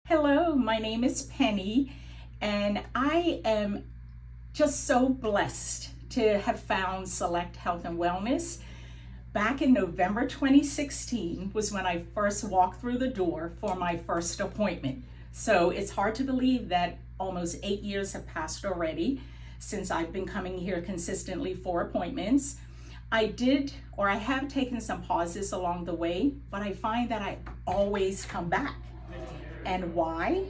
Hello, my name is Penny, and I am just so blessed to have found Select Health and Wellness. Back in November 2016 was when I first walked through the door for my first appointment. So it's hard to believe that almost 8 years have passed already since I've been coming here consistently for appointments. I have taken some pauses along the way, but I find that I always come back. And why?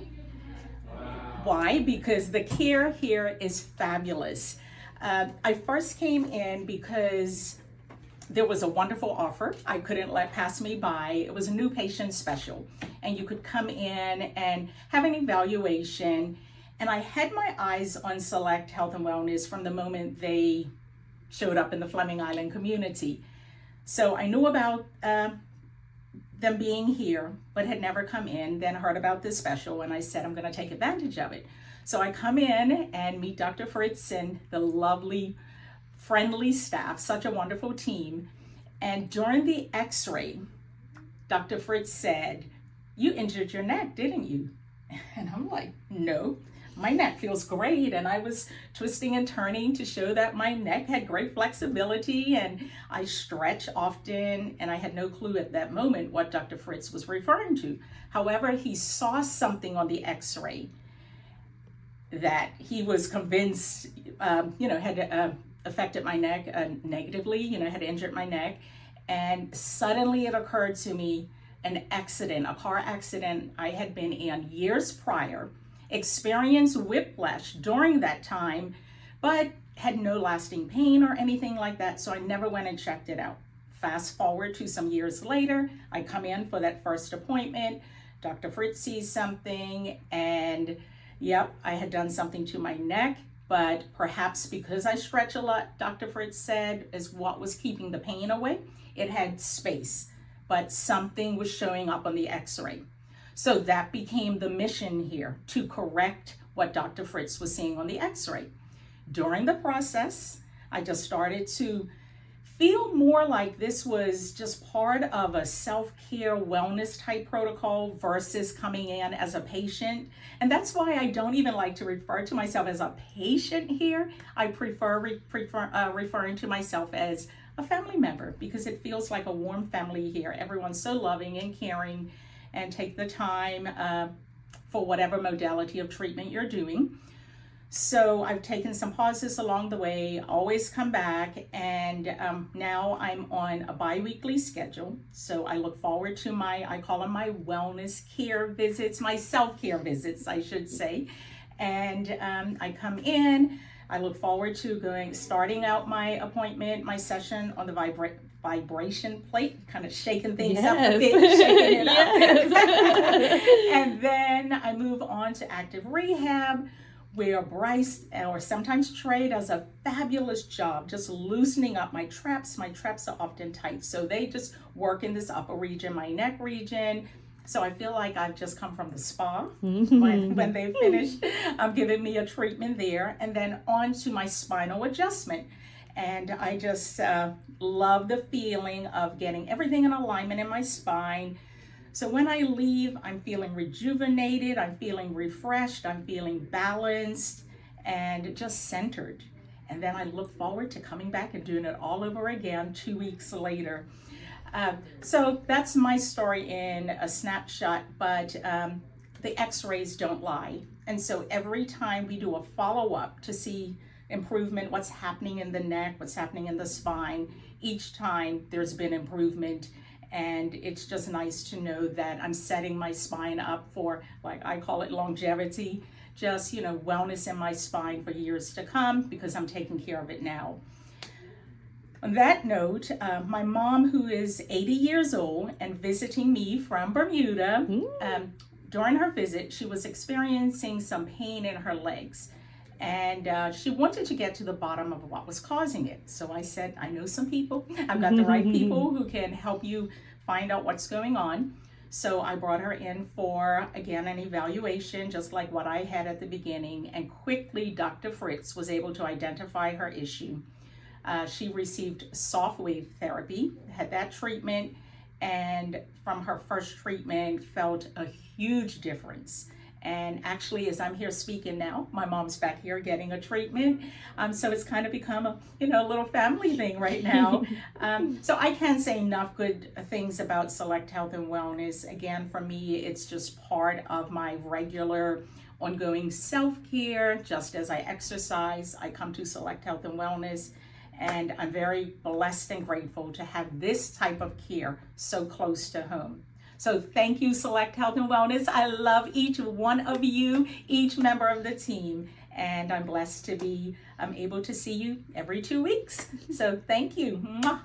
Why? Because the care here is fabulous. I first came in because there was a wonderful offer I couldn't let pass me by. It was a new patient special, and you could come in and have an evaluation. And I had my eyes on Select Health and Wellness from the moment they showed up in the Fleming Island community. So I knew about them being here, but had never come in, then heard about this special, and I said, I'm going to take advantage of it. So I come in and meet Dr. Fritz and the lovely, friendly staff, such a wonderful team. And during the x-ray, Dr. Fritz said, "You injured your neck, didn't you?" And I'm like, "No, my neck feels great." And I was twisting and turning to show that my neck had great flexibility, and I stretch often, and I had no clue at that moment what Dr. Fritz was referring to. However, he saw something on the x-ray that he was convinced, had affected my neck negatively, had injured my neck. And suddenly it occurred to me, a car accident I had been in years prior, experienced whiplash during that time, but had no lasting pain or anything like that, so I never went and checked it out. Fast forward to some years later, I come in for that first appointment. Dr. Fritz sees something, and yep, I had done something to my neck, but perhaps because I stretch a lot, Dr. Fritz said, is what was keeping the pain away. It had space, but something was showing up on the x-ray. So that became the mission here, to correct what Dr. Fritz was seeing on the x-ray. During the process, I just started to feel more like this was just part of a self-care wellness type protocol versus coming in as a patient. And that's why I don't even like to refer to myself as a patient here. I prefer referring to myself as a family member, because it feels like a warm family here. Everyone's so loving and caring, and take the time for whatever modality of treatment you're doing. So I've taken some pauses along the way, always come back, and now I'm on a bi-weekly schedule. So I look forward to I call them my wellness care visits, my self-care visits, I should say. And I come in, I look forward to starting out my appointment, my session on the vibration plate, kind of shaking things up a bit, shaking it up. And then I move on to active rehab, where Bryce, or sometimes Trey, does a fabulous job just loosening up my traps. My traps are often tight, so they just work in this upper region, my neck region. So I feel like I've just come from the spa when they finish giving me a treatment there, and then on to my spinal adjustment. And I just love the feeling of getting everything in alignment in my spine. So when I leave, I'm feeling rejuvenated, I'm feeling refreshed, I'm feeling balanced, and just centered. And then I look forward to coming back and doing it all over again 2 weeks later. So that's my story in a snapshot, but the x-rays don't lie. And so every time we do a follow-up to see improvement, what's happening in the neck, what's happening in the spine, each time there's been improvement. And it's just nice to know that I'm setting my spine up for, like I call it, longevity, just, wellness in my spine for years to come, because I'm taking care of it now. On that note, my mom, who is 80 years old and visiting me from Bermuda, during her visit, she was experiencing some pain in her legs. And she wanted to get to the bottom of what was causing it. So I said, I know some people. I've got the right people who can help you find out what's going on. So I brought her in for, again, an evaluation, just like what I had at the beginning. And quickly, Dr. Fritz was able to identify her issue. She received soft wave therapy, had that treatment, and from her first treatment felt a huge difference. And actually, as I'm here speaking now, my mom's back here getting a treatment. So it's kind of become a little family thing right now. So I can't say enough good things about Select Health and Wellness. Again, for me, it's just part of my regular ongoing self-care. Just as I exercise, I come to Select Health and Wellness. And I'm very blessed and grateful to have this type of care so close to home. So thank you, Select Health and Wellness. I love each one of you, each member of the team. And I'm blessed to be able to see you every 2 weeks. So thank you. Mwah.